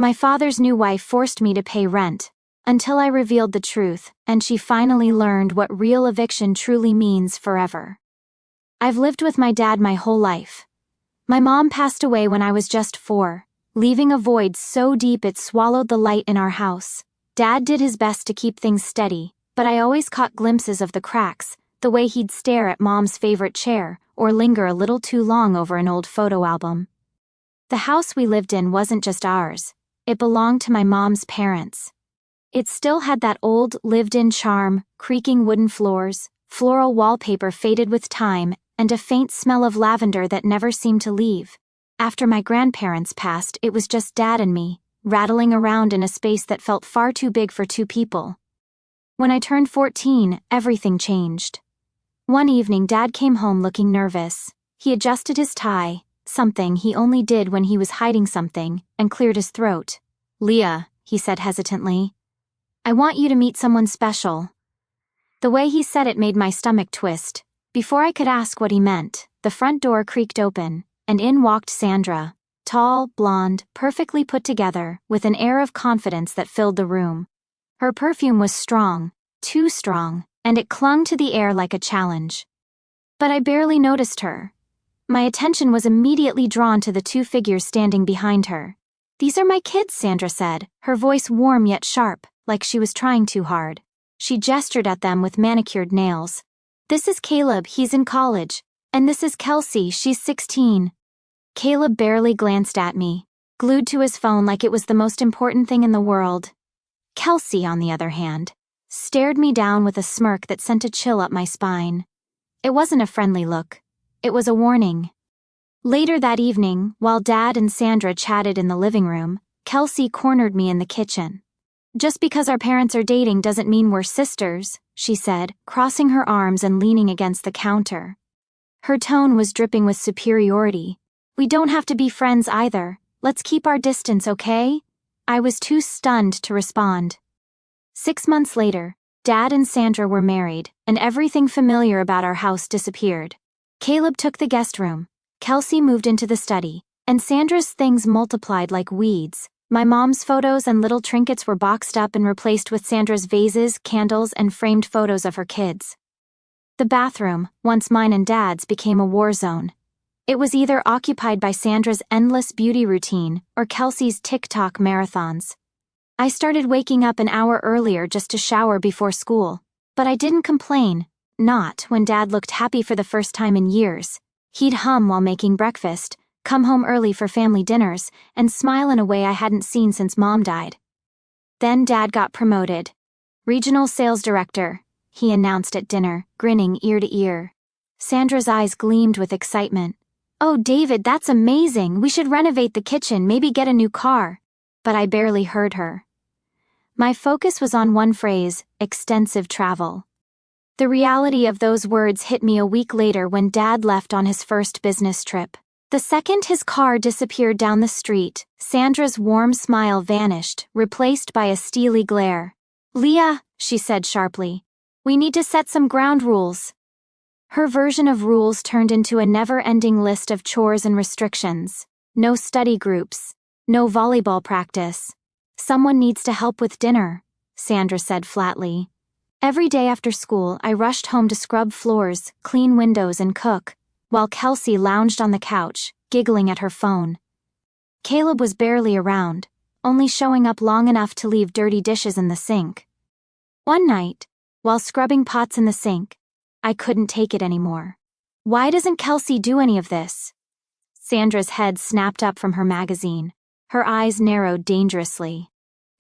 My father's new wife forced me to pay rent, until I revealed the truth, and she finally learned what real eviction truly means forever. I've lived with my dad my whole life. My mom passed away when I was just 4, leaving a void so deep it swallowed the light in our house. Dad did his best to keep things steady, but I always caught glimpses of the cracks, the way he'd stare at Mom's favorite chair, or linger a little too long over an old photo album. The house we lived in wasn't just ours. It belonged to my mom's parents. It still had that old, lived-in charm, creaking wooden floors, floral wallpaper faded with time, and a faint smell of lavender that never seemed to leave. After my grandparents passed, it was just Dad and me, rattling around in a space that felt far too big for 2 people. When I turned 14, everything changed. One evening, Dad came home looking nervous. He adjusted his tie, something he only did when he was hiding something, and cleared his throat. "Leah," he said hesitantly, "I want you to meet someone special." The way he said it made my stomach twist. Before I could ask what he meant, the front door creaked open, and in walked Sandra, tall, blonde, perfectly put together, with an air of confidence that filled the room. Her perfume was strong, too strong, and it clung to the air like a challenge. But I barely noticed her. My attention was immediately drawn to the 2 figures standing behind her. "These are my kids," Sandra said, her voice warm yet sharp, like she was trying too hard. She gestured at them with manicured nails. "This is Caleb, he's in college. And this is Kelsey, she's 16. Caleb barely glanced at me, glued to his phone like it was the most important thing in the world. Kelsey, on the other hand, stared me down with a smirk that sent a chill up my spine. It wasn't a friendly look. It was a warning. Later that evening, while Dad and Sandra chatted in the living room, Kelsey cornered me in the kitchen. "Just because our parents are dating doesn't mean we're sisters," she said, crossing her arms and leaning against the counter. Her tone was dripping with superiority. "We don't have to be friends either. Let's keep our distance, okay?" I was too stunned to respond. 6 months later, Dad and Sandra were married, and everything familiar about our house disappeared. Caleb took the guest room, Kelsey moved into the study, and Sandra's things multiplied like weeds. My mom's photos and little trinkets were boxed up and replaced with Sandra's vases, candles, and framed photos of her kids. The bathroom, once mine and Dad's, became a war zone. It was either occupied by Sandra's endless beauty routine or Kelsey's TikTok marathons. I started waking up an hour earlier just to shower before school, but I didn't complain, not when Dad looked happy for the first time in years. He'd hum while making breakfast, come home early for family dinners, and smile in a way I hadn't seen since Mom died. Then Dad got promoted. "Regional sales director," he announced at dinner, grinning ear to ear. Sandra's eyes gleamed with excitement. "Oh, David, that's amazing. We should renovate the kitchen, maybe get a new car." But I barely heard her. My focus was on one phrase: extensive travel. The reality of those words hit me a week later when Dad left on his first business trip. The second his car disappeared down the street, Sandra's warm smile vanished, replaced by a steely glare. "Leah," she said sharply, "we need to set some ground rules." Her version of rules turned into a never-ending list of chores and restrictions. No study groups. No volleyball practice. "Someone needs to help with dinner," Sandra said flatly. Every day after school, I rushed home to scrub floors, clean windows, and cook, while Kelsey lounged on the couch, giggling at her phone. Caleb was barely around, only showing up long enough to leave dirty dishes in the sink. One night, while scrubbing pots in the sink, I couldn't take it anymore. "Why doesn't Kelsey do any of this?" Sandra's head snapped up from her magazine. Her eyes narrowed dangerously.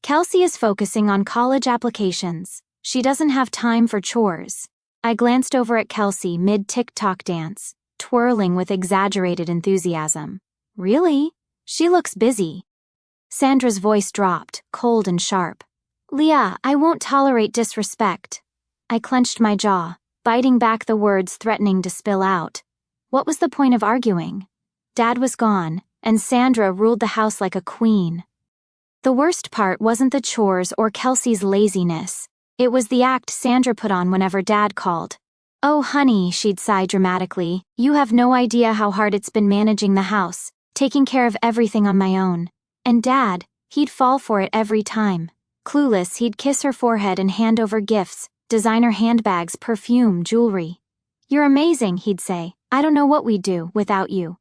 "Kelsey is focusing on college applications. She doesn't have time for chores." I glanced over at Kelsey mid-TikTok dance, twirling with exaggerated enthusiasm. "Really? She looks busy." Sandra's voice dropped, cold and sharp. "Leah, I won't tolerate disrespect." I clenched my jaw, biting back the words threatening to spill out. What was the point of arguing? Dad was gone, and Sandra ruled the house like a queen. The worst part wasn't the chores or Kelsey's laziness. It was the act Sandra put on whenever Dad called. "Oh, honey," she'd sigh dramatically, "you have no idea how hard it's been managing the house, taking care of everything on my own." And Dad, He'd fall for it every time. Clueless, he'd kiss her forehead and hand over gifts, designer handbags, perfume, jewelry. "You're amazing," he'd say. "I don't know what we'd do without you."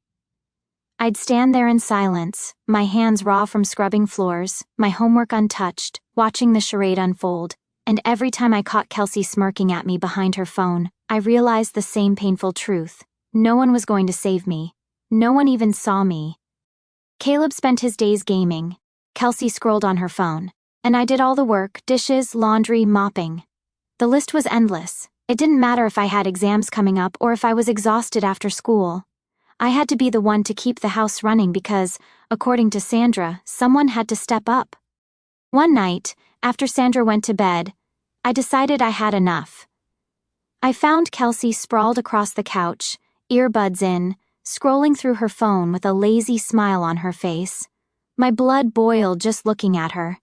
I'd stand there in silence, my hands raw from scrubbing floors, my homework untouched, watching the charade unfold, and every time I caught Kelsey smirking at me behind her phone, I realized the same painful truth. No one was going to save me. No one even saw me. Caleb spent his days gaming. Kelsey scrolled on her phone. And I did all the work, dishes, laundry, mopping. The list was endless. It didn't matter if I had exams coming up or if I was exhausted after school. I had to be the one to keep the house running because, according to Sandra, someone had to step up. One night, after Sandra went to bed, I decided I had enough. I found Kelsey sprawled across the couch, earbuds in, scrolling through her phone with a lazy smile on her face. My blood boiled just looking at her.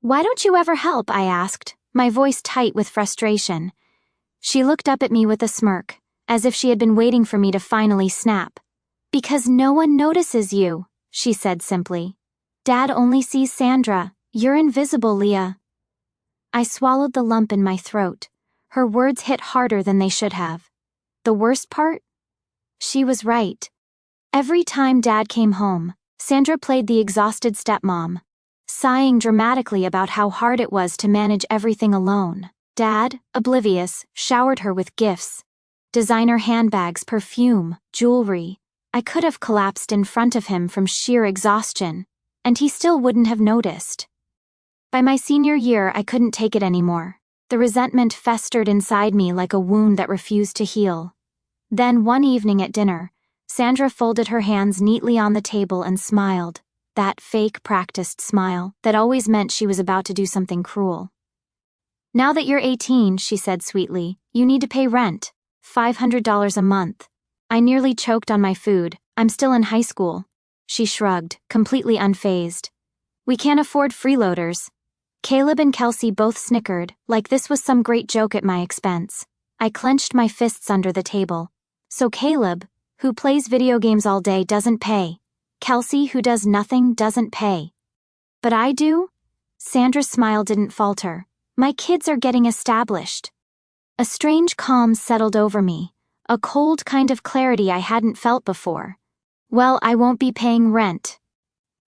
"Why don't you ever help?" I asked, my voice tight with frustration. She looked up at me with a smirk, as if she had been waiting for me to finally snap. "Because no one notices you," she said simply. "Dad only sees Sandra. You're invisible, Leah." I swallowed the lump in my throat. Her words hit harder than they should have. The worst part? She was right. Every time Dad came home, Sandra played the exhausted stepmom, sighing dramatically about how hard it was to manage everything alone. Dad, oblivious, showered her with gifts. Designer handbags, perfume, jewelry. I could have collapsed in front of him from sheer exhaustion, and he still wouldn't have noticed. By my senior year, I couldn't take it anymore. The resentment festered inside me like a wound that refused to heal. Then one evening at dinner, Sandra folded her hands neatly on the table and smiled. That fake, practiced smile that always meant she was about to do something cruel. "Now that you're 18, she said sweetly, "you need to pay rent. $500 a month." I nearly choked on my food. "I'm still in high school." She shrugged, completely unfazed. "We can't afford freeloaders." Caleb and Kelsey both snickered, like this was some great joke at my expense. I clenched my fists under the table. So Caleb, who plays video games all day, doesn't pay. Kelsey, who does nothing, doesn't pay. But I do? Sandra's smile didn't falter. My kids are getting established. A strange calm settled over me, a cold kind of clarity I hadn't felt before. "Well, I won't be paying rent."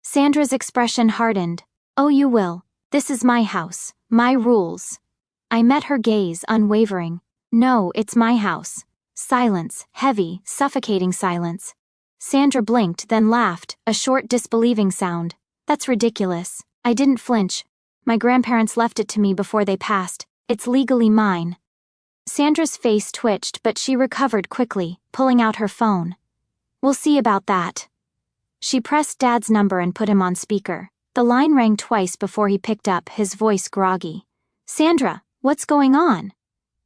Sandra's expression hardened. "Oh, you will. This is my house, my rules." I met her gaze, unwavering. "No, it's my house." Silence, heavy, suffocating silence. Sandra blinked, then laughed, a short, disbelieving sound. "That's ridiculous." I didn't flinch. "My grandparents left it to me before they passed. It's legally mine." Sandra's face twitched, but she recovered quickly, pulling out her phone. "We'll see about that." She pressed Dad's number and put him on speaker. The line rang twice before he picked up, his voice groggy. "Sandra, what's going on?"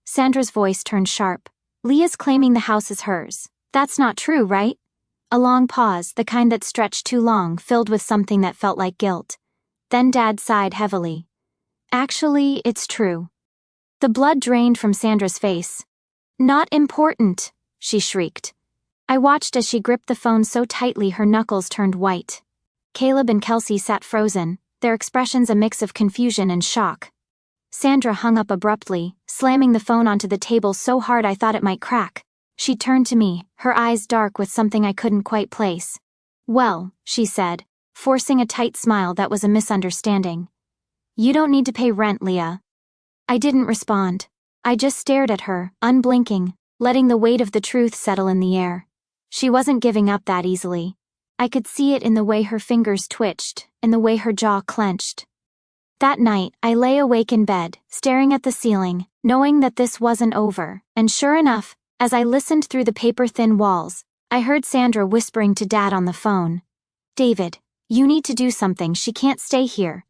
Sandra's voice turned sharp. "Leah's claiming the house is hers. That's not true, right?" A long pause, the kind that stretched too long, filled with something that felt like guilt. Then Dad sighed heavily. "Actually, it's true." The blood drained from Sandra's face. "Not important," she shrieked. I watched as she gripped the phone so tightly her knuckles turned white. Caleb and Kelsey sat frozen, their expressions a mix of confusion and shock. Sandra hung up abruptly, slamming the phone onto the table so hard I thought it might crack. She turned to me, her eyes dark with something I couldn't quite place. "Well," she said, forcing a tight smile that was a misunderstanding. "You don't need to pay rent, Leah." I didn't respond. I just stared at her, unblinking, letting the weight of the truth settle in the air. She wasn't giving up that easily. I could see it in the way her fingers twitched, in the way her jaw clenched. That night, I lay awake in bed, staring at the ceiling, knowing that this wasn't over, and sure enough, as I listened through the paper-thin walls, I heard Sandra whispering to Dad on the phone. "David, you need to do something, she can't stay here."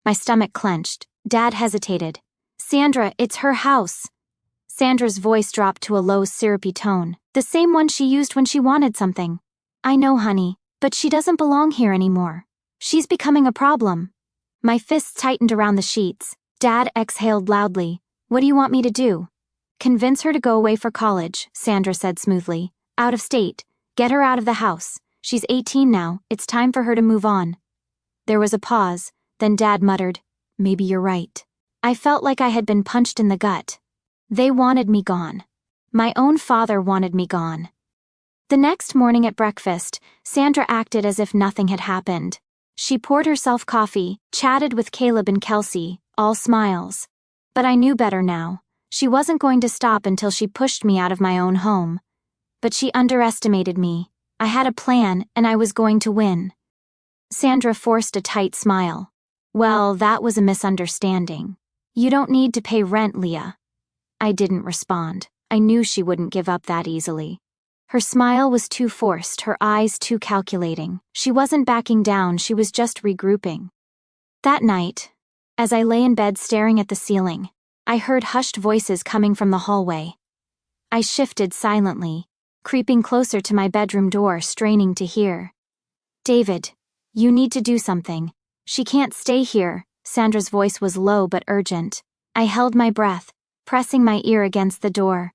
My stomach clenched. Dad hesitated. "Sandra, it's her house." Sandra's voice dropped to a low, syrupy tone, the same one she used when she wanted something. "I know, honey, but she doesn't belong here anymore. She's becoming a problem." My fists tightened around the sheets. Dad exhaled loudly. "What do you want me to do?" "Convince her to go away for college," Sandra said smoothly. "Out of state. Get her out of the house. She's 18 now, it's time for her to move on." There was a pause, then Dad muttered, "Maybe you're right." I felt like I had been punched in the gut. They wanted me gone. My own father wanted me gone. The next morning at breakfast, Sandra acted as if nothing had happened. She poured herself coffee, chatted with Caleb and Kelsey, all smiles. But I knew better now. She wasn't going to stop until she pushed me out of my own home. But she underestimated me. I had a plan, and I was going to win. Sandra forced a tight smile. "Well, that was a misunderstanding. You don't need to pay rent, Leah." I didn't respond. I knew she wouldn't give up that easily. Her smile was too forced, her eyes too calculating. She wasn't backing down, she was just regrouping. That night, as I lay in bed staring at the ceiling, I heard hushed voices coming from the hallway. I shifted silently, creeping closer to my bedroom door, straining to hear. "David, you need to do something. She can't stay here." Sandra's voice was low but urgent. I held my breath, pressing my ear against the door.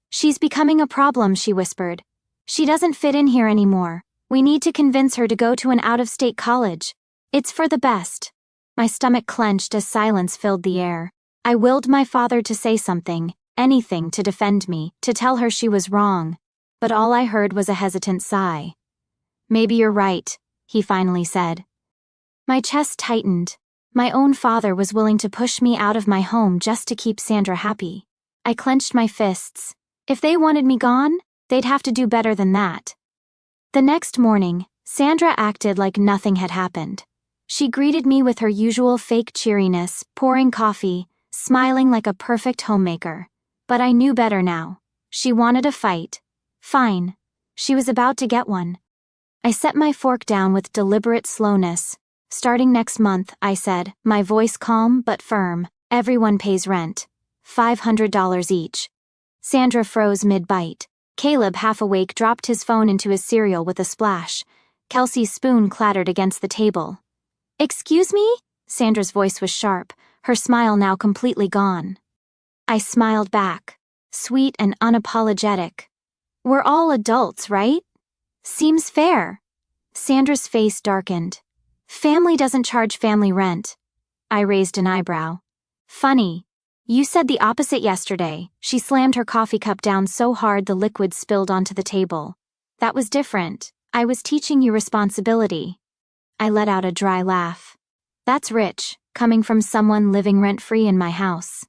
"She's becoming a problem," she whispered. "She doesn't fit in here anymore. We need to convince her to go to an out-of-state college. It's for the best." My stomach clenched as silence filled the air. I willed my father to say something, anything to defend me, to tell her she was wrong. But all I heard was a hesitant sigh. "Maybe you're right," he finally said. My chest tightened. My own father was willing to push me out of my home just to keep Sandra happy. I clenched my fists. If they wanted me gone, they'd have to do better than that. The next morning, Sandra acted like nothing had happened. She greeted me with her usual fake cheeriness, pouring coffee, smiling like a perfect homemaker. But I knew better now. She wanted a fight. Fine. She was about to get one. I set my fork down with deliberate slowness. "Starting next month," I said, my voice calm but firm, "everyone pays rent. $500 each." Sandra froze mid-bite. Caleb, half awake, dropped his phone into his cereal with a splash. Kelsey's spoon clattered against the table. "Excuse me?" Sandra's voice was sharp, her smile now completely gone. I smiled back, sweet and unapologetic. "We're all adults, right? Seems fair." Sandra's face darkened. "Family doesn't charge family rent." I raised an eyebrow. "Funny. You said the opposite yesterday." She slammed her coffee cup down so hard the liquid spilled onto the table. "That was different. I was teaching you responsibility." I let out a dry laugh. That's rich, coming from someone living rent-free in my house.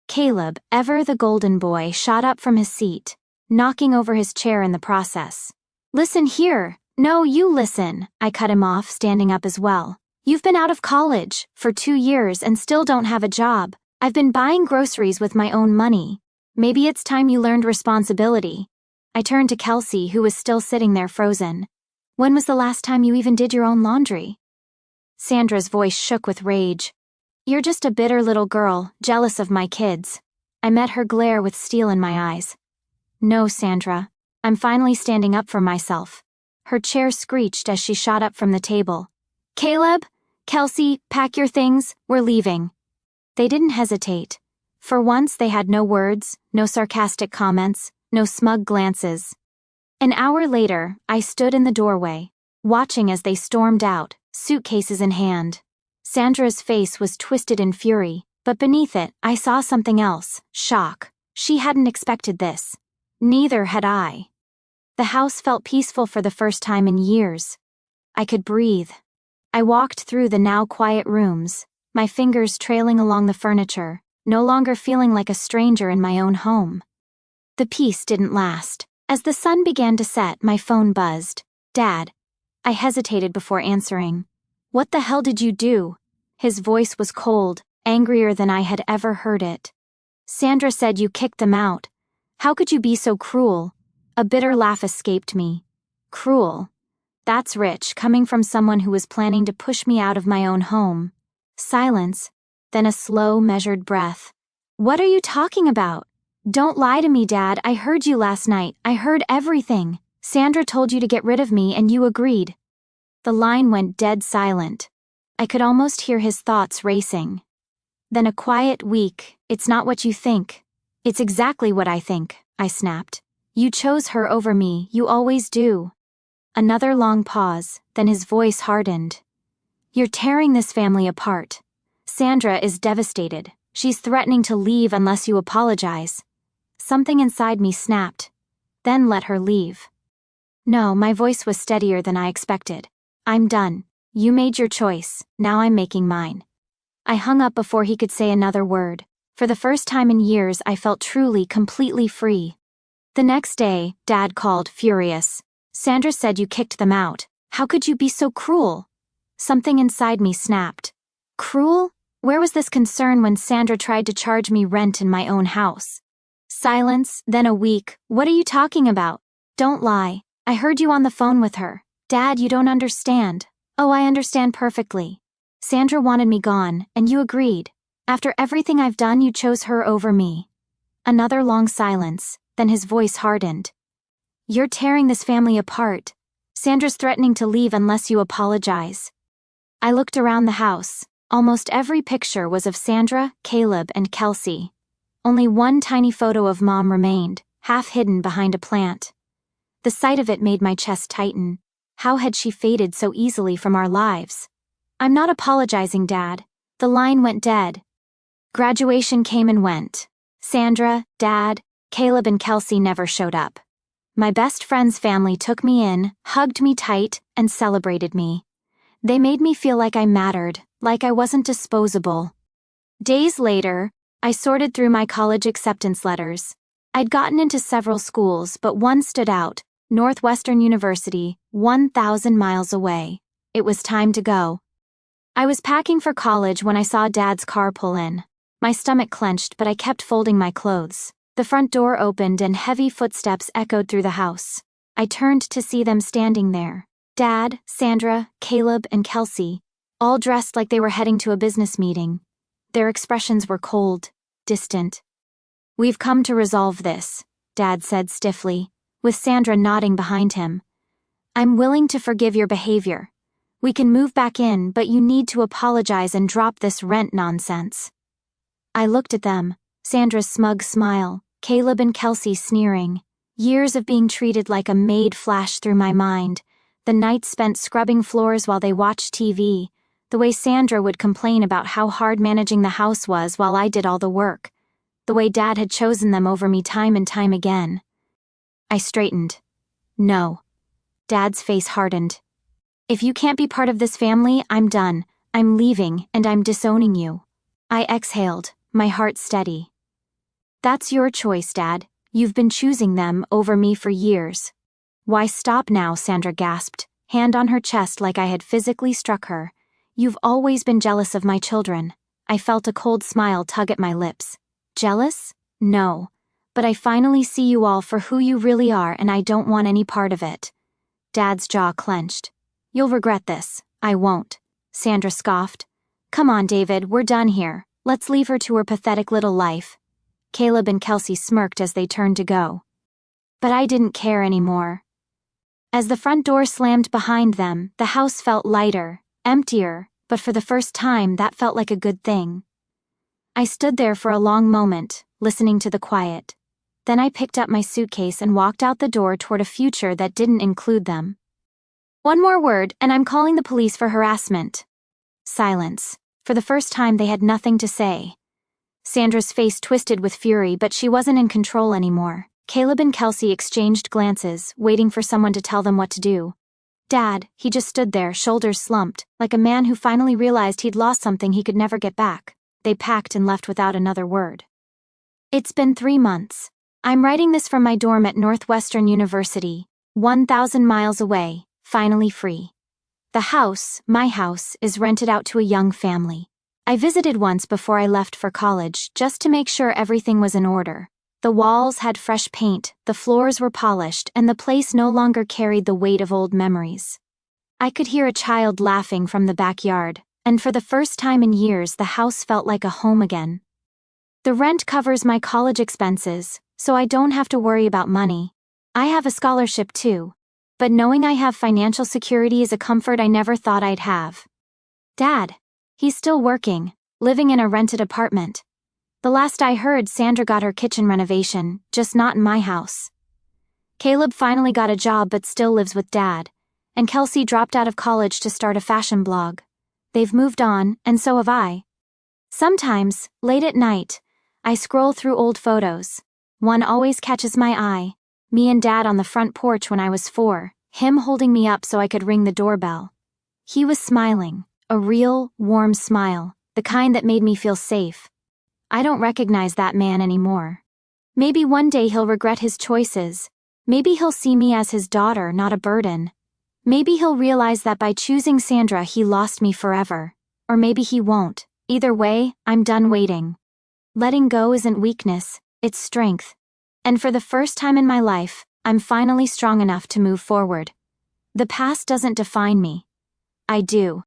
Caleb, ever the golden boy, shot up from his seat, knocking over his chair in the process. "Listen here." "No, you listen," I cut him off, standing up as well. "You've been out of college for 2 years and still don't have a job. I've been buying groceries with my own money. Maybe it's time you learned responsibility." I turned to Kelsey, who was still sitting there frozen. "When was the last time you even did your own laundry?" Sandra's voice shook with rage. "You're just a bitter little girl, jealous of my kids." I met her glare with steel in my eyes. "No, Sandra. I'm finally standing up for myself." Her chair screeched as she shot up from the table. "Caleb, Kelsey, pack your things, we're leaving." They didn't hesitate. For once they had no words, no sarcastic comments, no smug glances. An hour later, I stood in the doorway, watching as they stormed out, suitcases in hand. Sandra's face was twisted in fury, but beneath it, I saw something else, shock. She hadn't expected this. Neither had I. The house felt peaceful for the first time in years. I could breathe. I walked through the now quiet rooms, my fingers trailing along the furniture, no longer feeling like a stranger in my own home. The peace didn't last. As the sun began to set, my phone buzzed. "Dad." I hesitated before answering. "What the hell did you do?" His voice was cold, angrier than I had ever heard it. "Sandra said you kicked them out. How could you be so cruel?" A bitter laugh escaped me. Cruel. That's rich, coming from someone who was planning to push me out of my own home. Silence, then a slow, measured breath. "What are you talking about?" "Don't lie to me, Dad. I heard you last night. I heard everything. Sandra told you to get rid of me and you agreed." The line went dead silent. I could almost hear his thoughts racing. Then a quiet, weak, "It's not what you think." "It's exactly what I think," I snapped. "You chose her over me, you always do." Another long pause, then his voice hardened. You're tearing this family apart. Sandra is devastated. She's threatening to leave unless you apologize. Something inside me snapped. Then let her leave. No, my voice was steadier than I expected. I'm done. You made your choice, now I'm making mine. I hung up before he could say another word. For the first time in years, I felt truly, completely free. The next day, Dad called, furious. Sandra said you kicked them out. How could you be so cruel? Something inside me snapped. Cruel? Where was this concern when Sandra tried to charge me rent in my own house? Silence, then a week. What are you talking about? Don't lie. I heard you on the phone with her. Dad, you don't understand. Oh, I understand perfectly. Sandra wanted me gone, and you agreed. After everything I've done, you chose her over me. Another long silence, then his voice hardened. You're tearing this family apart. Sandra's threatening to leave unless you apologize. I looked around the house. Almost every picture was of Sandra, Caleb, and Kelsey. Only one tiny photo of Mom remained, half hidden behind a plant. The sight of it made my chest tighten. How had she faded so easily from our lives? I'm not apologizing, Dad. The line went dead. Graduation came and went. Sandra, Dad, Caleb, and Kelsey never showed up. My best friend's family took me in, hugged me tight, and celebrated me. They made me feel like I mattered, like I wasn't disposable. Days later, I sorted through my college acceptance letters. I'd gotten into several schools, but one stood out, Northwestern University, 1,000 miles away. It was time to go. I was packing for college when I saw Dad's car pull in. My stomach clenched, but I kept folding my clothes. The front door opened and heavy footsteps echoed through the house. I turned to see them standing there. Dad, Sandra, Caleb, and Kelsey, all dressed like they were heading to a business meeting. Their expressions were cold, distant. We've come to resolve this, Dad said stiffly, with Sandra nodding behind him. I'm willing to forgive your behavior. We can move back in, but you need to apologize and drop this rent nonsense. I looked at them, Sandra's smug smile, Caleb and Kelsey sneering. Years of being treated like a maid flashed through my mind. The nights spent scrubbing floors while they watched TV, the way Sandra would complain about how hard managing the house was while I did all the work, the way Dad had chosen them over me time and time again. I straightened. No. Dad's face hardened. If you can't be part of this family, I'm done. I'm leaving, and I'm disowning you. I exhaled, my heart steady. That's your choice, Dad. You've been choosing them over me for years. Why stop now? Sandra gasped, hand on her chest like I had physically struck her. You've always been jealous of my children. I felt a cold smile tug at my lips. Jealous? No. But I finally see you all for who you really are, and I don't want any part of it. Dad's jaw clenched. You'll regret this. I won't. Sandra scoffed. Come on, David, we're done here. Let's leave her to her pathetic little life. Caleb and Kelsey smirked as they turned to go. But I didn't care anymore. As the front door slammed behind them, the house felt lighter, emptier, but for the first time that felt like a good thing. I stood there for a long moment, listening to the quiet. Then I picked up my suitcase and walked out the door toward a future that didn't include them. One more word, and I'm calling the police for harassment. Silence. For the first time they had nothing to say. Sandra's face twisted with fury, but she wasn't in control anymore. Caleb and Kelsey exchanged glances, waiting for someone to tell them what to do. Dad, he just stood there, shoulders slumped, like a man who finally realized he'd lost something he could never get back. They packed and left without another word. It's been 3 months. I'm writing this from my dorm at Northwestern University, 1,000 miles away, finally free. The house, my house, is rented out to a young family. I visited once before I left for college, just to make sure everything was in order. The walls had fresh paint, the floors were polished, and the place no longer carried the weight of old memories. I could hear a child laughing from the backyard, and for the first time in years the house felt like a home again. The rent covers my college expenses, so I don't have to worry about money. I have a scholarship too, but knowing I have financial security is a comfort I never thought I'd have. Dad, he's still working, living in a rented apartment. The last I heard, Sandra got her kitchen renovation, just not in my house. Caleb finally got a job but still lives with Dad, and Kelsey dropped out of college to start a fashion blog. They've moved on, and so have I. Sometimes, late at night, I scroll through old photos. One always catches my eye. Me and Dad on the front porch when I was 4, him holding me up so I could ring the doorbell. He was smiling, a real, warm smile, the kind that made me feel safe. I don't recognize that man anymore. Maybe one day he'll regret his choices. Maybe he'll see me as his daughter, not a burden. Maybe he'll realize that by choosing Sandra he lost me forever. Or maybe he won't. Either way, I'm done waiting. Letting go isn't weakness, it's strength. And for the first time in my life, I'm finally strong enough to move forward. The past doesn't define me. I do.